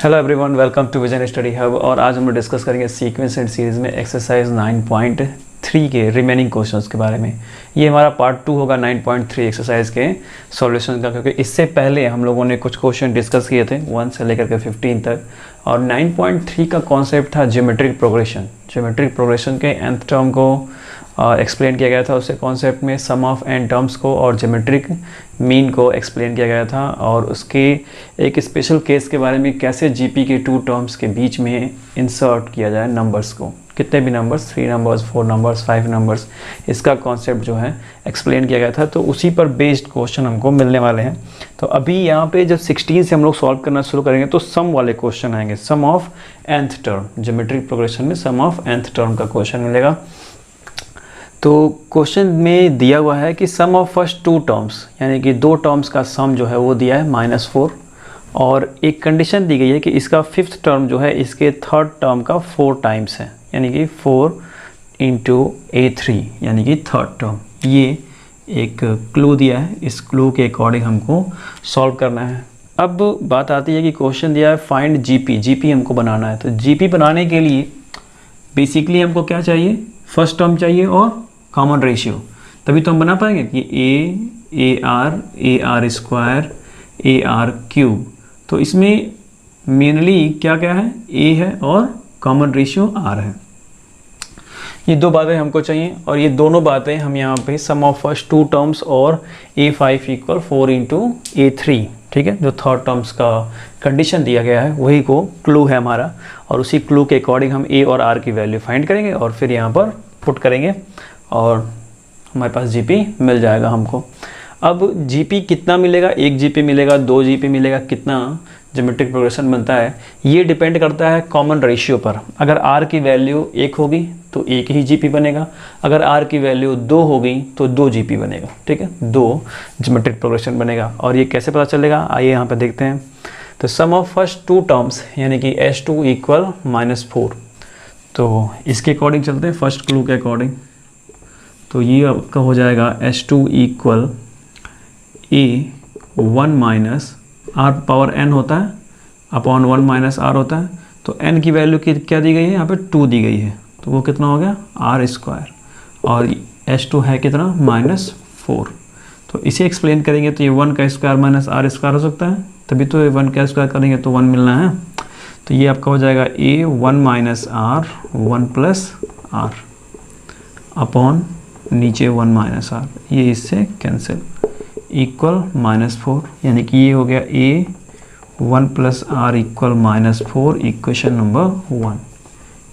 Hello everyone, welcome to Vision Study Hub. और आज हम लोग डिस्कस करेंगे सीक्वेंस एंड सीरीज़ में एक्सरसाइज 9.3 के रिमेनिंग क्वेश्चंस के बारे में। ये हमारा पार्ट 2 होगा 9.3 एक्सरसाइज के सॉल्यूशन का, क्योंकि इससे पहले हम लोगों ने कुछ क्वेश्चन डिस्कस किए थे 1 से लेकर के 15 तक। और 9.3 का कॉन्सेप्ट था ज्योमेट्रिक प्रोग्रेशन। ज्योमेट्रिक प्रोग्रेशन के nth टर्म को एक्सप्लेन किया गया था। उससे कॉन्सेप्ट में सम ऑफ n टर्म्स को और ज्योमेट्रिक मीन को एक्सप्लेन किया गया था। और उसके एक स्पेशल केस के बारे में, कैसे जीपी के 2 टर्म्स के बीच में इंसर्ट किया जाए नंबर्स को, कितने भी नंबर्स, 3 नंबर्स, 4 नंबर्स, 5 नंबर्स, इसका कॉन्सेप्ट जो है एक्सप्लेन किया गया था। तो उसी पर बेस्ड क्वेश्चन हमको मिलने वाले हैं। तो अभी यहाँ पे जब 16 से हम लोग सॉल्व करना शुरू करेंगे तो सम वाले क्वेश्चन आएंगे, sum of nth term. Geometric progression में सम ऑफ nth टर्म का क्वेश्चन मिलेगा। तो क्वेश्चन में दिया हुआ है कि सम ऑफ फर्स्ट 2 टर्म्स, यानी कि 2 टर्म्स का सम जो है वो दिया है -4, और एक कंडीशन दी गई है कि इसका 5th टर्म जो है इसके 3rd टर्म का 4 टाइम्स है, यानी कि 4 × A3, यानी कि 3rd टर्म। ये एक क्लू दिया है, इस क्लू के अकॉर्डिंग हमको सॉल्व करना है। अब बात आती है कि क्वेश्चन दिया है फाइंड जीपी हमको बनाना है। तो जीपी बनाने के लिए बेसिकली हमको क्या चाहिए, फर्स्ट टर्म चाहिए और कॉमन रेशियो, तभी तो हम बना पाएंगे कि AR स्क्वायर AR3। तो इसमें मेनली क्या क्या है, A है और कॉमन रेशियो R है। ये 2 बातें हमको चाहिए, और ये दोनों बातें हम यहाँ पे सम ऑफ फर्स्ट 2 टर्म्स और A5 = 4 × A3, ठीक है। जो 3rd टर्म्स का कंडीशन दिया गया है वही को क्लू है हमारा, और उसी क्लू के अकॉर्डिंग हम A और R की वैल्यू फाइंड करेंगे और फिर यहाँ पर पुट करेंगे और हमारे पास जीपी मिल जाएगा हमको। अब जीपी कितना मिलेगा, 1 जीपी मिलेगा, 2 जीपी मिलेगा, कितना ज्योमेट्रिक प्रोग्रेशन बनता है, ये डिपेंड करता है कॉमन रेशियो पर। अगर R की वैल्यू 1 होगी तो 1 ही जीपी बनेगा, अगर R की वैल्यू 2 होगी तो 2 जीपी बनेगा, ठीक है, 2 ज्योमेट्रिक प्रोग्रेशन बनेगा। और ये कैसे पता चलेगा, आइए यहाँ पर देखते हैं। तो सम ऑफ फर्स्ट 2 टर्म्स, यानी कि S2 = -4, तो इसके अकॉर्डिंग चलते हैं, फर्स्ट क्लू के अकॉर्डिंग। तो ये आपका हो जाएगा S2 = A1 - R power n होता है अपॉन 1 - R होता है। तो n की वैल्यू क्या दी गई है, यहाँ पे 2 दी गई है, तो वो कितना हो गया R², और S2 है कितना -4। तो इसे एक्सप्लेन करेंगे तो ये 1 का स्क्वायर -R² हो सकता है, तभी तो 1 का स्क्वायर करेंगे तो 1 मिलना है। तो ये आपका हो जाएगा A1 - R 1 + R अपॉन नीचे 1 - R, ये इससे कैंसिल, इक्वल -4, यानी कि ये हो गया A1 + R = -4, equation number 1।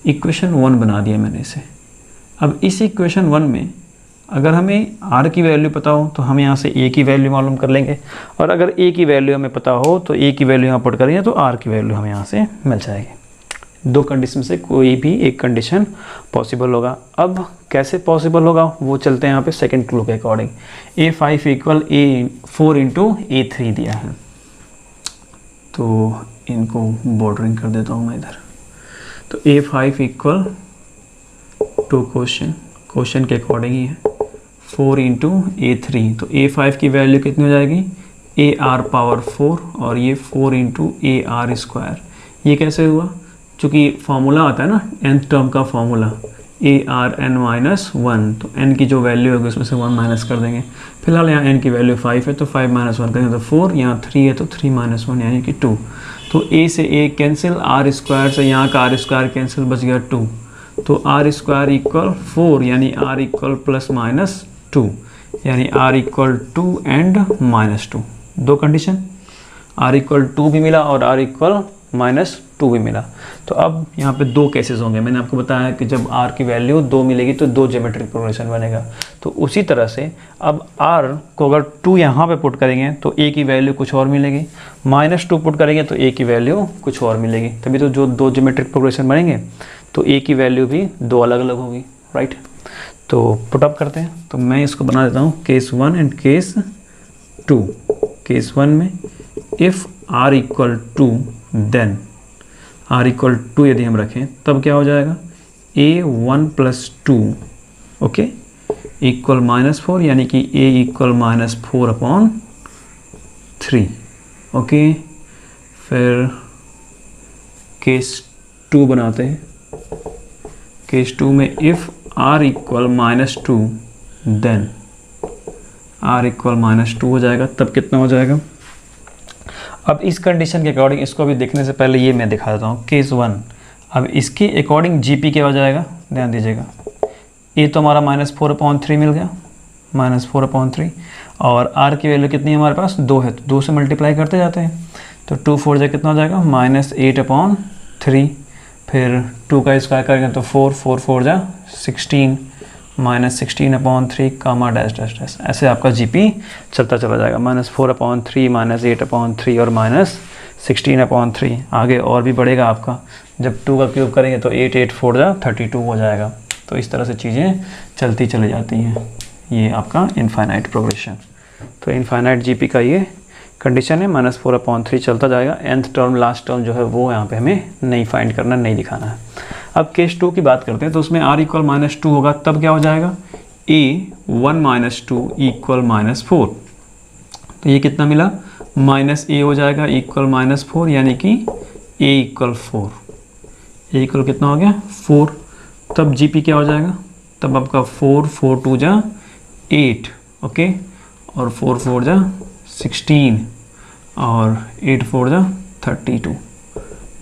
Equation 1 बना दिया मैंने इसे। अब इस इक्वेशन 1 में अगर हमें R की वैल्यू पता हो तो हम यहाँ से A की वैल्यू मालूम कर लेंगे, और अगर A की वैल्यू हमें पता हो तो A की वैल्यू यहाँ पुट करेंगे तो R की वैल्यू हमें यहाँ से मिल जाएगी। 2 कंडीशन से कोई भी एक कंडीशन पॉसिबल होगा। अब कैसे पॉसिबल होगा वो चलते हैं यहाँ पे सेकंड क्लू के अकॉर्डिंग। A5 = 4 × A3 दिया है, तो इनको बॉर्डरिंग कर देता हूँ मैं इधर। तो A5 = क्वेश्चन के अकॉर्डिंग ही है 4 × A3। तो A5 की वैल्यू कितनी हो जाएगी, AR⁴, और ये 4 × AR²। ये कैसे हुआ, चूँकि फार्मूला आता है ना nth टर्म का फार्मूला ARn-1, तो n की जो वैल्यू होगी उसमें से 1 माइनस कर देंगे। फिलहाल यहाँ n की वैल्यू 5 है तो 5 - 1 करेंगे तो 4, यहाँ 3 है तो 3 - 1 यानी कि 2। तो A से A कैंसिल, R² से यहाँ का R² कैंसिल, बच गया 2। तो R² = 4, यानी R = ±2, यानी R = 2 एंड -2। 2 कंडीशन, R = 2 भी मिला और R = -2 भी मिला। तो अब यहाँ पे 2 केसेस होंगे। मैंने आपको बताया कि जब R की वैल्यू 2 मिलेगी तो 2 ज्योमेट्रिक प्रोग्रेशन बनेगा। तो उसी तरह से अब R को अगर 2 यहाँ पे पुट करेंगे तो A की वैल्यू कुछ और मिलेगी, -2 पुट करेंगे तो A की वैल्यू कुछ और मिलेगी, तभी तो जो 2 ज्योमेट्रिक प्रोग्रेशन बनेंगे तो A की वैल्यू भी 2 अलग अलग होगी, राइट। तो पुटअप करते हैं। तो मैं इसको बना देता हूँ केस 1 एंड केस 2। केस 1 में इफ़ R = 2 देन R = 2 यदि हम रखें तब क्या हो जाएगा, A1 + 2 ओके इक्वल -4, यानी कि A = -4/3 ओके। फिर केस 2 बनाते हैं। केस 2 में if r equal -2 then r equal -2 हो जाएगा, तब कितना हो जाएगा। अब इस कंडीशन के अकॉर्डिंग इसको भी देखने से पहले ये मैं दिखा देता हूँ केस 1। अब इसके अकॉर्डिंग GP क्या हो जाएगा, ध्यान दीजिएगा। ये तो हमारा -4/3 मिल गया, -4/3, और r की वैल्यू कितनी है हमारे पास, 2 है, तो 2 से मल्टीप्लाई करते जाते हैं, तो 2 4 जा कितना हो जाएगा, -8/3, फिर 2 का स्क्वायर करेंगे तो 4 4 4 जा 16, -16/3 कामा डैश डैश डैश, ऐसे आपका GP चलता चला जाएगा, -4/3, -8/3 और -16/3। आगे और भी बढ़ेगा आपका, जब 2 का क्यूब करेंगे तो 8 8 4 जा 32 हो जाएगा। तो इस तरह से चीज़ें चलती चली जाती हैं। ये आपका इनफाइनाइट प्रोग्रेशन। तो इनफाइनाइट GP का ये कंडीशन है, -4/3 चलता जाएगा। nth टर्म लास्ट टर्म जो है वो यहाँ पे हमें नहीं फाइंड करना, नहीं दिखाना है। अब केस 2 की बात करते हैं, तो उसमें r इक्वल -2 होगा, तब क्या हो जाएगा, a1 - 2 इक्वल -4। तो ये कितना मिला, -a हो जाएगा इक्वल -4, यानी कि a इक्वल 4, a इक्वल कितना हो गया 4। तब GP क्या हो जाएगा, तब आपका 4 4 2 जा 8, ओके, और 4 4 जा 16, और 8 4 जा 32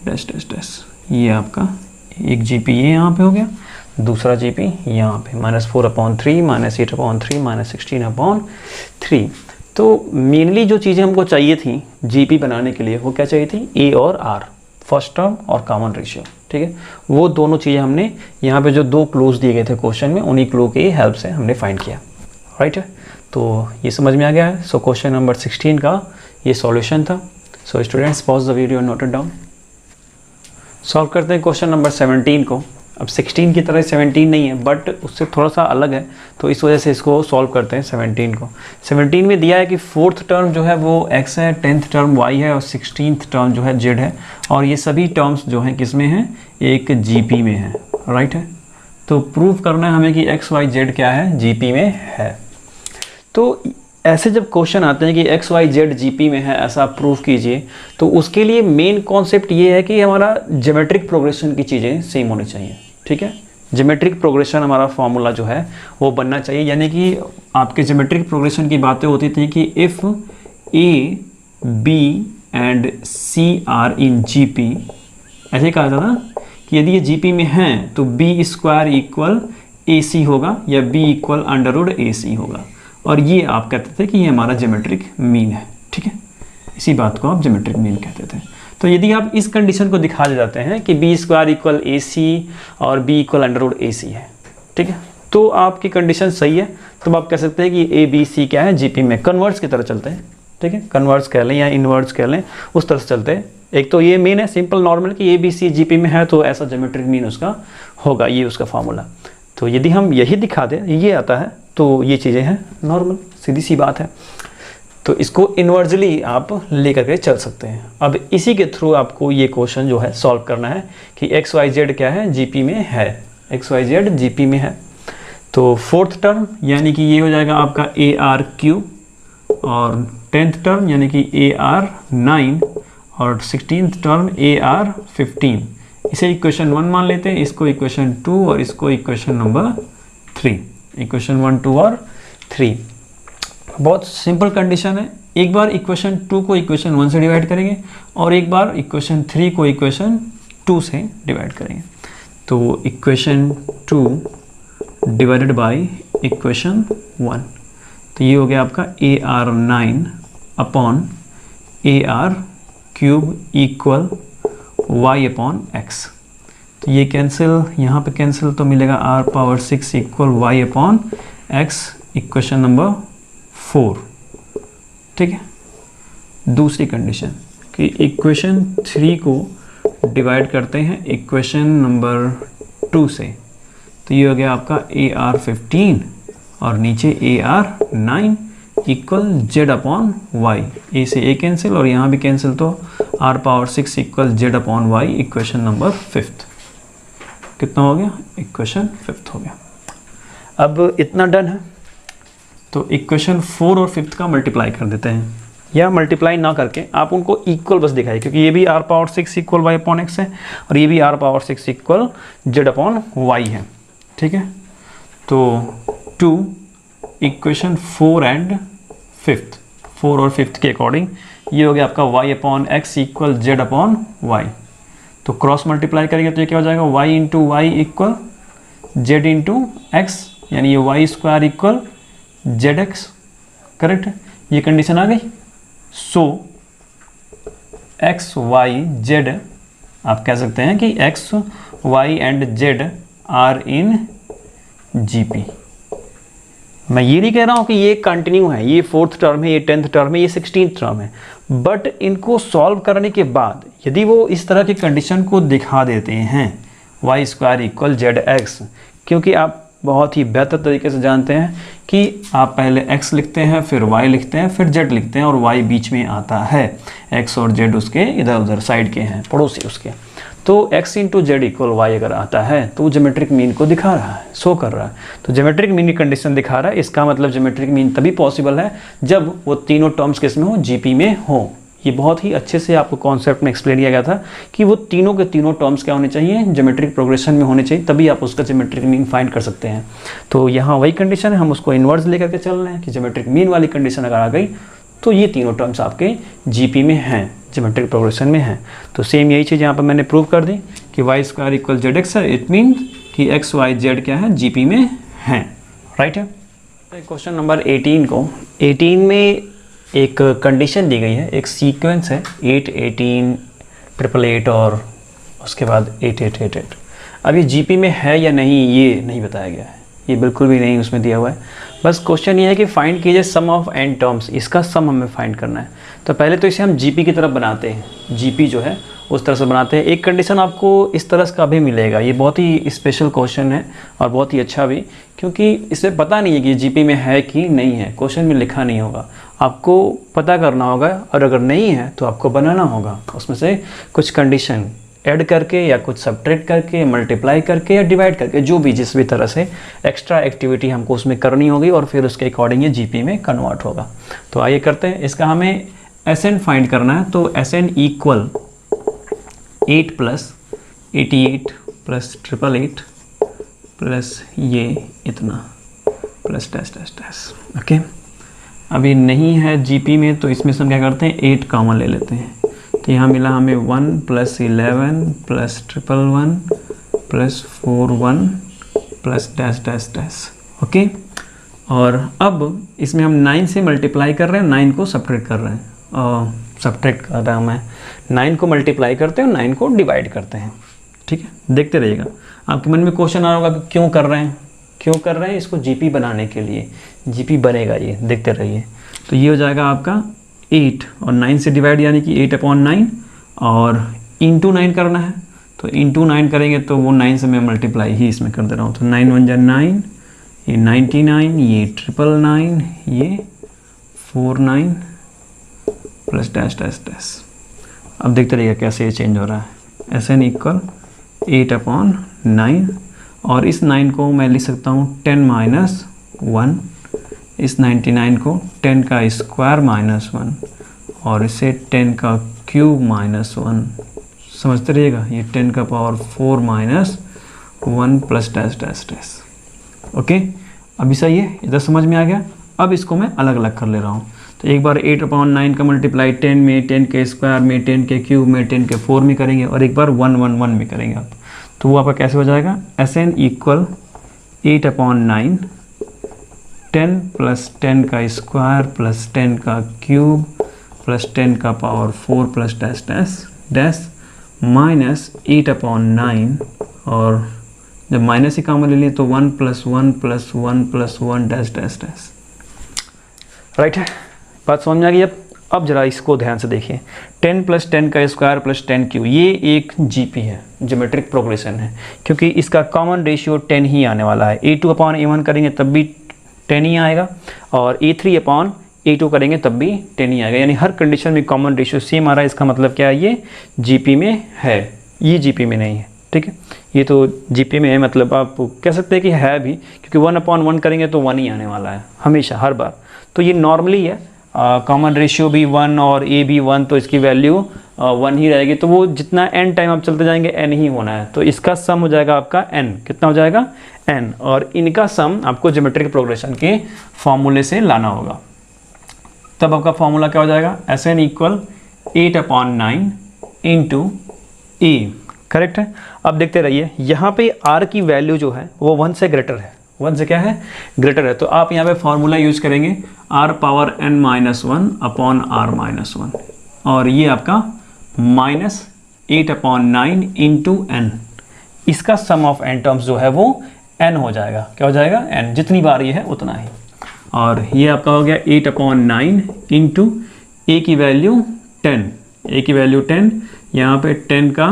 डैश डैश डैश। ये आपका एक GP ये यहाँ पे हो गया, दूसरा GP यहाँ पे -4/3, -8/3, -16/3। तो मेनली जो चीज़ें हमको चाहिए थी GP बनाने के लिए, वो क्या चाहिए थी, A और R, फर्स्ट टर्म और कॉमन रेशियो, ठीक है। वो दोनों चीज़ें हमने यहाँ पे जो 2 क्लूज दिए गए थे क्वेश्चन में, उन्हीं क्लू की हेल्प से हमने फाइंड किया, राइट है। तो ये समझ में आ गया है। सो क्वेश्चन नंबर 16 का ये सॉल्यूशन था। So students pause the video, note it down. Solve करते हैं क्वेश्चन नंबर 17 को। अब 16 की तरह 17 नहीं है, बट उससे थोड़ा सा अलग है, तो इस वजह से इसको सॉल्व करते हैं 17 को। 17 में दिया है कि 4th टर्म जो है वो x है, 10th टर्म y है, और 16th टर्म जो है z है, और ये सभी टर्म्स जो हैं किस में हैं, एक GP में है, राइट है। तो प्रूव करना है हमें कि x y z क्या है, GP में है। तो ऐसे जब क्वेश्चन आते हैं कि x y z GP में है, ऐसा आप प्रूव कीजिए, तो उसके लिए मेन कॉन्सेप्ट ये है कि हमारा ज्योमेट्रिक प्रोग्रेशन की चीज़ें सेम होनी चाहिए, ठीक है। ज्योमेट्रिक प्रोग्रेशन हमारा फॉर्मूला जो है वो बनना चाहिए, यानी कि आपके ज्योमेट्रिक प्रोग्रेशन की बातें होती थी कि if A, B and C are in GP, ऐसे कहा था ना कि यदि ये GP में हैं तो B² इक्वल AC होगा, या B इक्वल √AC होगा, और ये आप कहते थे कि ये हमारा ज्योमेट्रिक मीन है, ठीक है। इसी बात को आप ज्योमेट्रिक मीन कहते थे। तो यदि आप इस कंडीशन को दिखा जाते हैं कि B² इक्वल AC और B इक्वल √AC है, ठीक है, तो आपकी कंडीशन सही है। तो आप कह सकते हैं कि ABC क्या है, GP में। कन्वर्स की तरह चलते हैं, ठीक है, कन्वर्स कह लें या इनवर्स कह लें, उस तरह से चलते हैं। एक तो ये मीन है सिंपल नॉर्मल कि ABC GP में है, तो ऐसा ज्योमेट्रिक मीन उसका होगा, ये उसका फॉर्मूला। तो यदि हम यही दिखा दें, ये आता है, तो ये चीज़ें हैं नॉर्मल, सीधी सी बात है। तो इसको इन्वर्सली आप लेकर के चल सकते हैं। अब इसी के थ्रू आपको ये क्वेश्चन जो है सॉल्व करना है कि x y z क्या है, GP में है, x y z GP में है। तो 4th टर्म यानी कि ये हो जाएगा आपका AR3, और 10th टर्म यानी कि AR9, और 16th टर्म AR15। इसे इक्वेशन 1 मान लेते हैं, इसको इक्वेशन 2, और इसको इक्वेशन नंबर 3, इक्वेशन 1 2 और 3। बहुत सिंपल कंडीशन है। एक बार इक्वेशन 2 को इक्वेशन 1 से डिवाइड करेंगे, और एक बार इक्वेशन 3 को इक्वेशन 2 से डिवाइड करेंगे। तो इक्वेशन 2 डिवाइडेड बाय इक्वेशन 1, तो ये हो गया आपका AR9 upon AR³ equal y upon x। तो ये कैंसिल, यहाँ पे कैंसिल, तो मिलेगा r⁻6 equal y upon x, equation number 4, ठीक है। दूसरी कंडीशन कि इक्वेशन 3 को डिवाइड करते हैं इक्वेशन नंबर 2 से, तो ये हो गया आपका AR15 और नीचे AR9 equal z upon y। ए से ए कैंसिल और यहाँ भी कैंसिल, तो r⁻6 equal z upon y, equation number 5। कितना हो गया, इक्वेशन 5 हो गया। अब इतना डन है, तो इक्वेशन 4 और 5 का मल्टीप्लाई कर देते हैं। या मल्टीप्लाई ना करके आप उनको इक्वल बस दिखाइए, क्योंकि ये भी r power 6 equal y upon x है और ये भी r power 6 equal z upon y है। ठीक है, तो 2 इक्वेशन 4 एंड 5th, 4 और 5th के अकॉर्डिंग ये हो गया आपका y upon x equal z upon y। तो क्रॉस मल्टीप्लाई करेंगे तो ये क्या हो जाएगा, y into y equal z into x, यानी ये y square equal z x. Correct है, ये कंडीशन आ गई। सो एक्स वाई जेड, आप कह सकते हैं कि x y and z are in GP. मैं ये नहीं कह रहा हूँ कि ये कंटिन्यू है, ये 4th टर्म है, ये 10th टर्म है, ये 16th टर्म है, बट इनको सॉल्व करने के बाद यदि वो इस तरह की कंडीशन को दिखा देते हैं y square equal z x, क्योंकि आप बहुत ही बेहतर तरीके से जानते हैं कि आप पहले x लिखते हैं, फिर y लिखते हैं, फिर z लिखते हैं और y बीच में आता है, x और z उसके इधर उधर साइड के हैं, पड़ोसी उसके। तो x into z equal y अगर आता है तो वो ज्योमेट्रिक मीन को दिखा रहा है, शो कर रहा है। तो ज्योमेट्रिक मीन की कंडीशन दिखा रहा है, इसका मतलब ज्योमेट्रिक मीन तभी पॉसिबल है जब वो तीनों टर्म्स किस में हो, जीपी में हो। ये बहुत ही अच्छे से आपको कॉन्सेप्ट में एक्सप्लेन किया गया था कि वो तीनों के तीनों टर्म्स क्या होने चाहिए, ज्योमेट्रिक प्रोग्रेशन में होने चाहिए, तभी आप उसका ज्योमेट्रिक मीन फाइंड कर सकते हैं। तो यहाँ वही कंडीशन है, हम उसको इन्वर्स लेकर के चल रहे हैं कि ज्योमेट्रिक मीन वाली कंडीशन अगर आ गई तो ये तीनों टर्म्स आपके जीपी में हैं, ज्योमेट्रिक प्रोग्रेशन में हैं। तो सेम यही चीज़ यहाँ पर मैंने प्रूव कर दी कि y square equal z x है, इट मीन कि एक्स वाई जेड क्या है, जीपी में हैं। राइट है। क्वेश्चन नंबर 18 को, 18 में एक कंडीशन दी गई है, एक सीक्वेंस है 8 18 888 और उसके बाद 8888। अब ये जीपी में है या नहीं ये नहीं बताया गया है, ये बिल्कुल भी नहीं उसमें दिया हुआ है। बस क्वेश्चन ये है कि फाइंड कीजिए सम ऑफ एन टर्म्स, इसका सम हमें फाइंड करना है। तो पहले तो इसे हम जीपी की तरफ बनाते हैं, जीपी जो है उस तरह से बनाते हैं। एक कंडीशन आपको इस तरह का भी मिलेगा, ये बहुत ही स्पेशल क्वेश्चन है और बहुत ही अच्छा भी, क्योंकि इसे पता नहीं है कि जीपी में है कि नहीं है, क्वेश्चन में लिखा नहीं होगा, आपको पता करना होगा और अगर नहीं है तो आपको बनाना होगा उसमें से कुछ कंडीशन ऐड करके या कुछ सब्ट्रैक्ट करके, मल्टीप्लाई करके या डिवाइड करके, जो भी जिस भी तरह से एक्स्ट्रा एक्टिविटी हमको उसमें करनी होगी और फिर उसके अकॉर्डिंग ये जीपी में कन्वर्ट होगा। तो आइए करते हैं। इसका हमें एसएन फाइंड करना है, तो SN equal 8 plus 88 plus 888 plus ये इतना plus dash dash dash. Okay, अभी नहीं है जीपी में तो इसमें से हम क्या करते हैं 8 कॉमन ले लेते हैं। तो यहाँ मिला हमें 1 plus 11 plus 111 plus 41 plus dash dash dash. Okay, और अब इसमें हम 9 से मल्टीप्लाई कर रहे हैं, 9 को सब्ट्रैक्ट कर रहे हैं, सब्ट्रैक्ट कर रहा हूँ मैं, 9 को मल्टीप्लाई करते हैं और 9 को डिवाइड करते हैं। ठीक है, देखते रहिएगा। आपके मन में क्वेश्चन आ रहा होगा कि क्यों कर रहे हैं, क्यों कर रहे हैं, इसको जीपी बनाने के लिए। जीपी बनेगा ये, देखते रहिए। तो ये हो जाएगा आपका 8 और 9 से डिवाइड, यानी कि 8/9 और इंटू 9 करना है। तो इंटू 9 करेंगे तो वो 9 से मैं मल्टीप्लाई ही इसमें कर दे रहा हूँ। तो 9 1 जा 9, ये 99, ये 999, ये 49 प्लस डैश डैश डैश। अब देखते रहिएगा कैसे ये चेंज हो रहा है। एस एन इक्वल 8/9 और इस 9 को मैं लिख सकता हूँ 10 माइनस 1, इस 99 को 10 का स्क्वायर माइनस 1 और इसे 10 का क्यूब माइनस 1। समझते रहिएगा, ये 10 का power 4 minus 1 plus dash dash dash. Okay, अभी सही है, इधर समझ में आ गया। अब इसको मैं अलग अलग कर ले रहा हूँ। तो एक बार 8/9 का मल्टीप्लाई 10 में, 10 के स्क्वायर में, 10 के क्यूब में, 10 के 4 में करेंगे और एक बार 1 1 1 में करेंगे आप। तो वो आपका कैसे हो जाएगा, एस एन इक्वल 8/9 10 प्लस 10 का स्क्वायर प्लस 10 का क्यूब प्लस 10 का power 4 plus dash dash dash minus 8/9 और जब माइनस ही कॉमन ले लिए तो 1 plus 1 plus 1 plus 1 dash dash dash. Right है, बात समझ में आ गई। अब जरा इसको ध्यान से देखिए, 10 प्लस 10 का स्क्वायर प्लस 10 क्यूब, ये एक जीपी है, ज्योमेट्रिक प्रोग्रेशन है, क्योंकि इसका कॉमन रेशियो 10 ही आने वाला है। A2/A1 करेंगे तब भी 10 ही आएगा और A3/A2 करेंगे तब भी 10 ही आएगा, यानी हर कंडीशन में कॉमन रेशियो सेम आ रहा है। इसका मतलब क्या है, ये जीपी में है, ये जीपी में नहीं है। ठीक है, ये तो जीपी में है, मतलब आप कह सकते हैं कि है भी, क्योंकि 1/1 करेंगे तो 1 ही आने वाला है हमेशा, हर बार। तो ये नॉर्मली है कॉमन रेशियो भी 1 और ए भी 1, तो इसकी वैल्यू 1 ही रहेगी। तो वो जितना n टाइम आप चलते जाएंगे n ही होना है। तो इसका सम हो जाएगा आपका n, कितना हो जाएगा n, और इनका सम आपको ज्योमेट्रिक प्रोग्रेशन के फॉर्मूले से लाना होगा। तब आपका फॉर्मूला क्या हो जाएगा, Sn इक्वल 8/9 इंटू ए, करेक्ट है। अब देखते रहिए, यहाँ पे r की वैल्यू जो है वो 1 से ग्रेटर है, 1 से क्या है, ग्रेटर है। तो आप यहाँ पे फॉर्मूला यूज करेंगे r power n minus 1 upon r minus 1, और ये आपका माइनस 8/9 इंटू n, इसका सम ऑफ n टर्म्स जो है वो n हो जाएगा। क्या हो जाएगा, n, जितनी बार ये है उतना ही। और ये आपका हो गया 8/9 इंटू a की वैल्यू 10, a की वैल्यू 10, यहाँ पे 10 का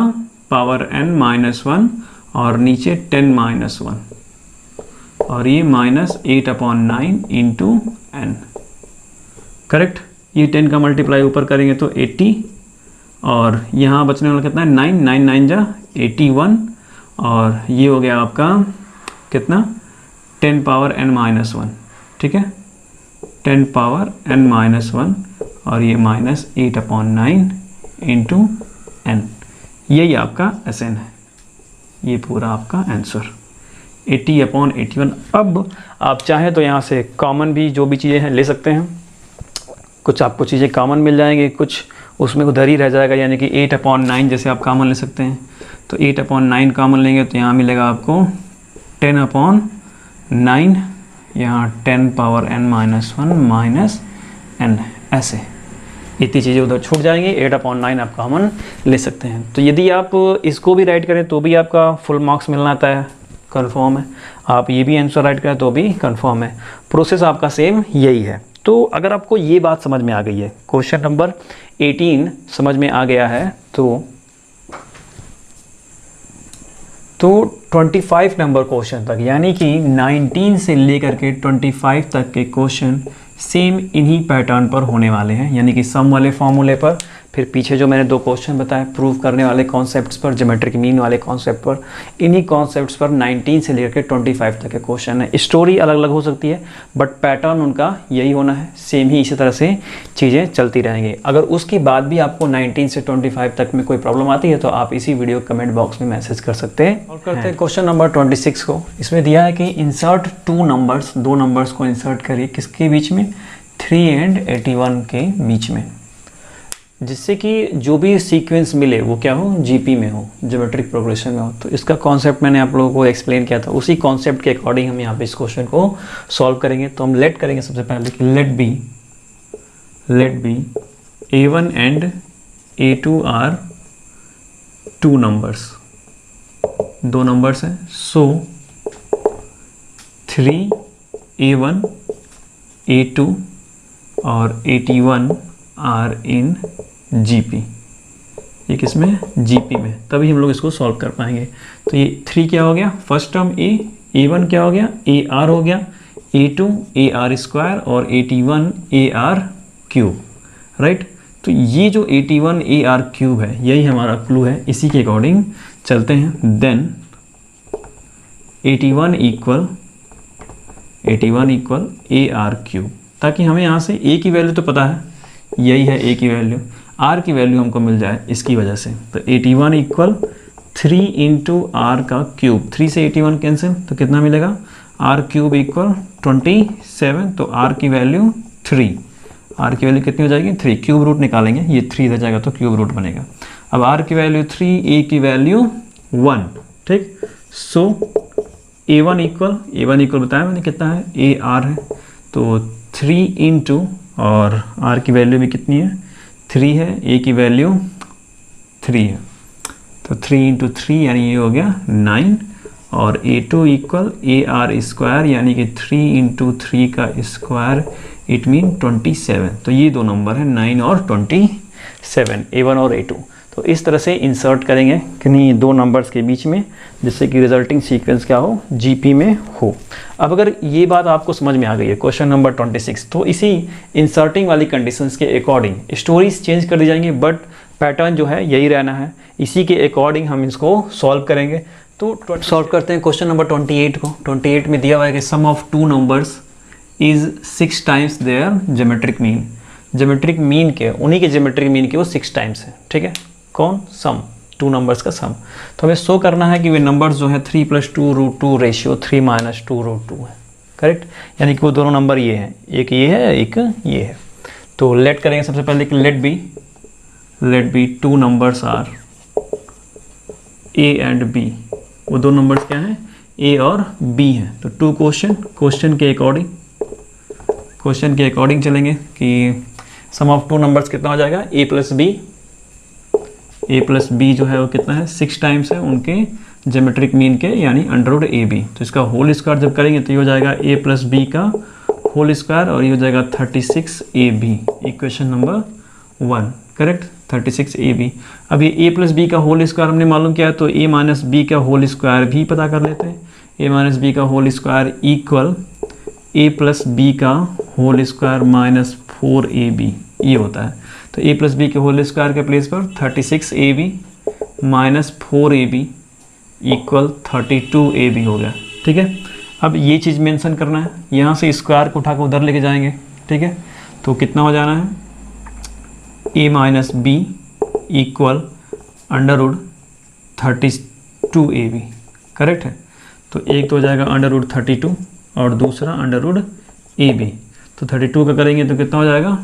पावर n माइनस 1 और नीचे 10 माइनस 1, और ये माइनस 8/9 इंटू n, करेक्ट। ये 10 का मल्टीप्लाई ऊपर करेंगे तो 80, और यहाँ बचने वाला कितना है, 9, 9 9 जा 81, और ये हो गया आपका कितना, 10 पावर n माइनस 1, ठीक है, 10 पावर n माइनस 1, और ये माइनस 8/9 इंटू n। यही आपका Sn है, ये पूरा आपका आंसर 80/81। अब आप चाहें तो यहाँ से कॉमन भी जो भी चीज़ें हैं ले सकते हैं, कुछ आपको चीज़ें कॉमन मिल जाएंगी, कुछ उसमें उधर ही रह जाएगा, यानी कि 8/9 जैसे आप कॉमन ले सकते हैं। तो 8/9 कॉमन लेंगे तो यहाँ मिलेगा आपको 10/9, यहाँ 10 power n minus 1 minus n, ऐसे इतनी चीज़ें उधर छूट जाएंगी, 8/9 आप कॉमन ले सकते हैं। तो यदि आप इसको भी राइट करें तो भी आपका फुल मार्क्स मिलना आता है, कन्फर्म है। आप ये भी आंसर राइट करें तो भी कन्फर्म है, प्रोसेस आपका सेम यही है। तो अगर आपको ये बात समझ में आ गई है, क्वेश्चन नंबर 18 समझ में आ गया है, तो 25 नंबर क्वेश्चन तक, यानी कि 19 से लेकर के 25 तक के क्वेश्चन सेम इन्हीं पैटर्न पर होने वाले हैं, यानी कि सम वाले फॉर्मूले पर, फिर पीछे जो मैंने 2 क्वेश्चन बताए प्रूव करने वाले कॉन्सेप्ट्स पर, ज्योमेट्रिक मीन वाले कॉन्सेप्ट पर, इन्हीं कॉन्सेप्ट्स पर 19 से लेकर 25 तक के क्वेश्चन है। स्टोरी अलग अलग हो सकती है बट पैटर्न उनका यही होना है, सेम ही इसी तरह से चीज़ें चलती रहेंगी। अगर उसके बाद भी आपको 19 से 25 तक में कोई प्रॉब्लम आती है तो आप इसी वीडियो कमेंट बॉक्स में मैसेज कर सकते हैं। और करते हैं क्वेश्चन नंबर 26 को। इसमें दिया है कि इंसर्ट 2 नंबर्स, 2 नंबर्स को इंसर्ट करिए किसके बीच में, 3 and 81 के बीच में, जिससे कि जो भी सीक्वेंस मिले वो क्या हो, जीपी में हो, ज्योमेट्रिक प्रोग्रेशन में हो। तो इसका कॉन्सेप्ट मैंने आप लोगों को एक्सप्लेन किया था, उसी कॉन्सेप्ट के अकॉर्डिंग हम यहाँ पे इस क्वेश्चन को सॉल्व करेंगे। तो हम लेट करेंगे सबसे पहले कि let be A1 and A2 are 2 numbers, 2 numbers हैं। सो 3A1 A2 और 81 आर इन जीपी, ये किसमें, जीपी में, तभी हम लोग इसको सॉल्व कर पाएंगे। तो ये 3 क्या हो गया, फर्स्ट टर्म A1 क्या हो गया, ए आर हो गया, A2 ए आर स्क्वायर और 81 ए आर क्यूब, राइट। तो ये जो 81 ए आर क्यूब है यही हमारा क्लू है, इसी के अकॉर्डिंग चलते हैं। Then 81 equal a r cube, ताकि हमें यहाँ से a की वैल्यू तो पता है, यही है a की वैल्यू, r की वैल्यू हमको मिल जाए इसकी वजह से। तो 81 इक्वल 3 इंटू आर का क्यूब, 3 से 81 कैंसिल तो कितना मिलेगा, r क्यूब इक्वल 27। तो r की वैल्यू 3, r की वैल्यू कितनी हो जाएगी, 3, क्यूब रूट निकालेंगे, ये 3 इधर जाएगा तो क्यूब रूट बनेगा। अब r की वैल्यू 3, a की वैल्यू 1, ठीक। सो a1 इक्वल बताया मैंने कितना है, a r है, तो 3 इंटू, और r की वैल्यू भी कितनी है, 3 है, a की वैल्यू 3 है, तो 3 इंटू 3 यानी ये हो गया 9, और a2 equal a are square यानी कि 3 इंटू 3 का स्क्वायर, इट मीन 27। तो ये 2 नंबर है 9 और 27, a1 और a2। तो इस तरह से इंसर्ट करेंगे किन्हीं 2 नंबर्स के बीच में, जिससे कि रिजल्टिंग सीक्वेंस क्या हो, जीपी में हो। अब अगर ये बात आपको समझ में आ गई है क्वेश्चन नंबर 26, तो इसी इंसर्टिंग वाली कंडीशंस के अकॉर्डिंग स्टोरीज चेंज कर दी जाएंगी बट पैटर्न जो है यही रहना है, इसी के अकॉर्डिंग हम इसको सॉल्व करेंगे। तो सॉल्व करते हैं क्वेश्चन नंबर 28 को। 28 में दिया हुआ है कि sum of 2 numbers is 6 times there geometric mean. Geometric mean के, उन्हीं के ज्योमेट्रिक मीन के वो 6 टाइम्स है, ठीक है। कौन? सम, 2 नंबर्स का सम। तो हमें शो करना है कि वे नंबर्स जो है 3 + 2√2 रेशियो 3 - 2√2 है, करेक्ट। यानी कि वो दोनों नंबर ये हैं, एक ये है एक ये है। तो लेट करेंगे सबसे पहले कि let be 2 numbers are A and B। वो दो नंबर्स क्या हैं? A और B हैं। तो 2 क्वेश्चन के अकॉर्डिंग चलेंगे कि सम ऑफ 2 नंबर्स कितना हो जाएगा? A प्लस B जो है वो कितना है? 6 टाइम्स है उनके ज्योमेट्रिक मीन के, यानी √AB। तो इसका होल स्क्वायर जब करेंगे तो ये हो जाएगा A + B का होल स्क्वायर और ये हो जाएगा 36AB, equation number 1, correct. 36AB। अब ये A + B का होल स्क्वायर हमने मालूम किया है, तो A - B का होल स्क्वायर भी पता कर लेते हैं। A - B का whole square equal A + B का होल स्क्वायर -4AB, ये होता है। तो A + B के होल स्क्वायर के प्लेस पर 36AB - 4AB इक्वल 32AB हो गया, ठीक है। अब ये चीज़ मेंशन करना है, यहाँ से स्क्वायर को उठा कर उधर लेके जाएंगे, ठीक है। तो कितना हो जाना है? A - B equal √32AB, correct है। तो एक तो हो जाएगा √32 और दूसरा √AB। तो 32 का करेंगे तो कितना हो जाएगा?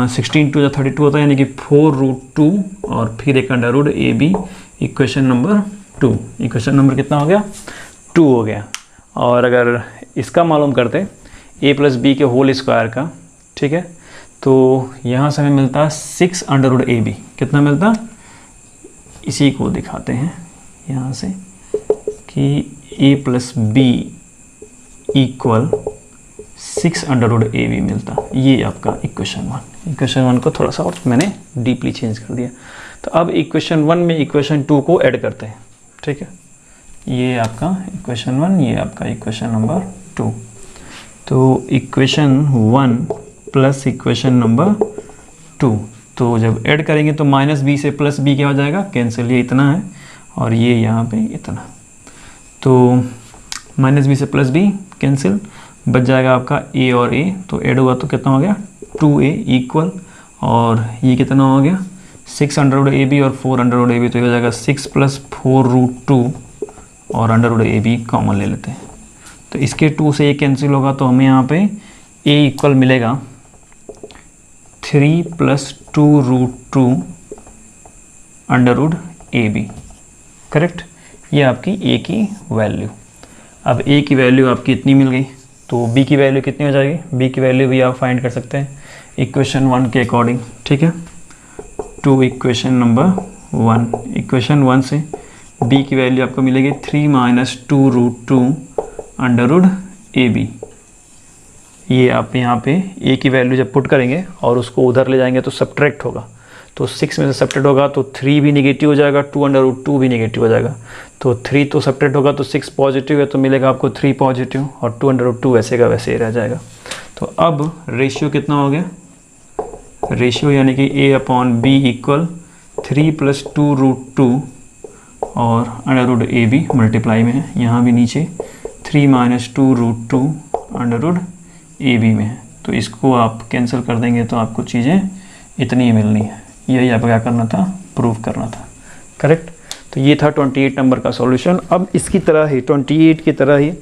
16 × 32 होता है, यानी कि 4√2 और फिर एक √AB, equation number 2। Equation number कितना हो गया? 2 हो गया। और अगर इसका मालूम करते A + B के होल स्क्वायर का, ठीक है, तो यहाँ से हमें मिलता 6 √AB। कितना मिलता? इसी को दिखाते हैं यहाँ से कि A + B इक्वल 6 √AB मिलता। ये आपका इक्वेशन 1। इक्वेशन 1 को थोड़ा सा और मैंने डीपली चेंज कर दिया। तो अब इक्वेशन 1 में इक्वेशन 2 को ऐड करते हैं, ठीक है। ये आपका इक्वेशन 1, ये आपका इक्वेशन नंबर 2। तो इक्वेशन 1 प्लस इक्वेशन नंबर 2, तो जब ऐड करेंगे तो -B से +B क्या हो जाएगा? कैंसिल, ये इतना है और ये यहाँ पे इतना। तो -B से +B कैंसिल, बच जाएगा आपका A और A। तो ऐड हुआ तो कितना हो गया? 2A इक्वल, और ये कितना हो गया? 6 √AB और 4 √AB, तो ये हो जाएगा 6 + 4√2 और √AB कॉमन ले लेते हैं। तो इसके 2 से ये कैंसिल होगा, तो हमें यहाँ पे A इक्वल मिलेगा 3 + 2√2 √AB, करेक्ट। ये आपकी A की वैल्यू। अब A की वैल्यू आपकी इतनी मिल गई, तो B की वैल्यू कितनी हो जाएगी? B की वैल्यू भी आप फाइंड कर सकते हैं इक्वेशन 1 के अकॉर्डिंग, ठीक है। टू इक्वेशन नंबर 1, इक्वेशन 1 से B की वैल्यू आपको मिलेगी 3 - 2√2 √AB। ये आप यहाँ पे A की वैल्यू जब पुट करेंगे और उसको उधर ले जाएंगे तो सब्ट्रैक्ट होगा, तो 6 में से सब्ट्रैक्ट होगा तो 3 भी नेगेटिव हो जाएगा, 2 √2 भी नेगेटिव हो जाएगा। तो 3 तो सब्ट्रैक्ट होगा तो 6 पॉजिटिव है, तो मिलेगा आपको 3 पॉजिटिव और 2 √2 वैसे का वैसे ही रह जाएगा। तो अब रेशियो कितना हो गया? रेशियो यानी कि A/B इक्वल 3 + 2√2 और √AB मल्टीप्लाई में है, यहाँ भी नीचे 3 - 2√2 √AB में है। तो इसको आप कैंसिल कर देंगे तो आपको चीज़ें इतनी ही मिलनी है। यही आपको क्या करना था? प्रूव करना था, करेक्ट। तो ये था 28 नंबर का सॉल्यूशन। अब इसकी तरह ही 28 की तरह ही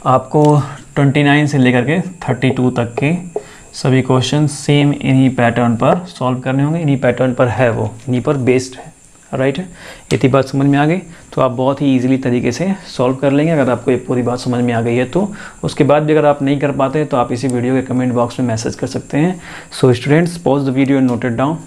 आपको 29 से लेकर के 32 तक के सभी क्वेश्चन सेम इन्हीं पैटर्न पर सॉल्व करने होंगे। इन्हीं पैटर्न पर है, वो इन्हीं पर बेस्ड है, राइट है। इतनी बात समझ में आ गई तो आप बहुत ही इजीली तरीके से सॉल्व कर लेंगे। अगर आपको ये पूरी बात समझ में आ गई है तो उसके बाद भी अगर आप नहीं कर पाते तो आप इसी वीडियो के कमेंट बॉक्स में मैसेज कर सकते हैं। So students, pause the video and note it down.